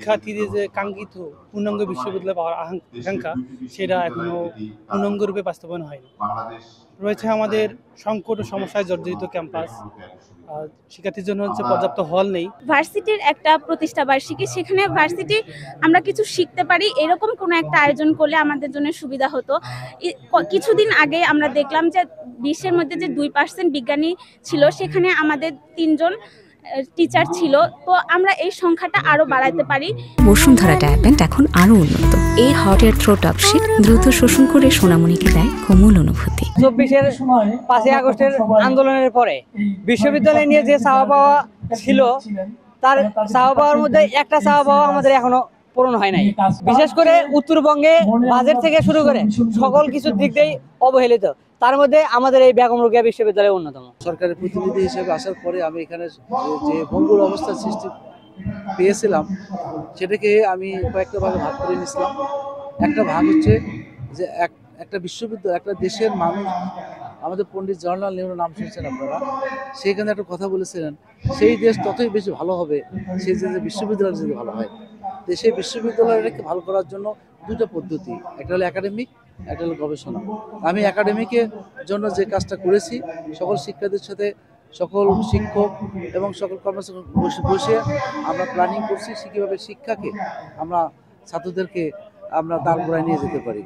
শিক্ষার্থীদের যে কাঙ্ক্ষিত পূর্ণাঙ্গ বিশ্ববিদ্যালয় পাওয়ার আকাঙ্ক্ষা সেটা এখনো পূর্ণাঙ্গ রূপে বাস্তবায়ন হয়নি। রয়েছে আমাদের সংকট ও সমস্যায় জর্জরিত ক্যাম্পাস, শিক্ষার্থীর জন্য হচ্ছে পর্যাপ্ত হল নেই। ভার্সিটির একটা প্রতিষ্ঠা বার্ষিকী, সেখানে ভার্সিটি আমরা কিছু শিখতে পারি এরকম কোনো একটা আয়োজন করলে আমাদের জন্য সুবিধা হতো। কিছুদিন আগে আমরা দেখলাম যে 20-এর মধ্যে যে 2% বিজ্ঞানী ছিল, সেখানে আমাদের 3 জন টিচার ছিল। তো আমরা এই সংখ্যাটা আরো বাড়াতে পারি। বসুন্ধরা ট্যাবলেট এখন আরো উন্নত। এই হট এয়ার থ্রো টপ শীত দ্রুত শোষণ করে সোনামণিকে দেয় কোমল অনুভূতি। 24-এর 5 আগস্টের আন্দোলনের পরে বিশ্ববিদ্যালয় নিয়ে যে চাওয়া পাওয়া ছিল, তার চাওয়া পাওয়ার মধ্যে একটা চাওয়া পাওয়া আমাদের এখনো পূরণ হয় নাই। বিশেষ করে উত্তরবঙ্গে বাজেট থেকে শুরু করে সকল কিছুর দিক দিয়েই অবহেলিত। তার মধ্যে আমাদের এই বেগম রোকেয়া বিশ্ববিদ্যালয় অন্যতম। সরকারের প্রতিনিধি হিসেবে আসার পরে আমি এখানে যে ভঙ্গুর অবস্থার সৃষ্টি পেয়েছিলাম, সেটাকে আমি কয়েকটা ভাগে ভাগ করে নিয়েছিলাম। একটা ভাগ হচ্ছে যে একটা বিশ্ববিদ্যালয়, একটা দেশের মানুষ, আমাদের পণ্ডিত জওহরলাল নেহরুর নাম শুনছেন আপনারা, সেইখানে একটা কথা বলেছিলেন, সেই দেশ ততই বেশি ভালো হবে সেই যে বিশ্ববিদ্যালয় যদি ভালো হয়। তো সেই বিশ্ববিদ্যালয়টাকে ভালো করার জন্য দুটো পদ্ধতি, একটা হলো একাডেমিক, একটা হলো গবেষণা। আমি একাডেমিকের জন্য যে কাজটা করেছি, সকল শিক্ষার্থীদের সাথে সকল শিক্ষক এবং সকল কর্মচারী বসে আমরা প্ল্যানিং করছি কীভাবে শিক্ষাকে আমরা ছাত্রদেরকে আমরা দাঁড় করায় নিয়ে যেতে পারি।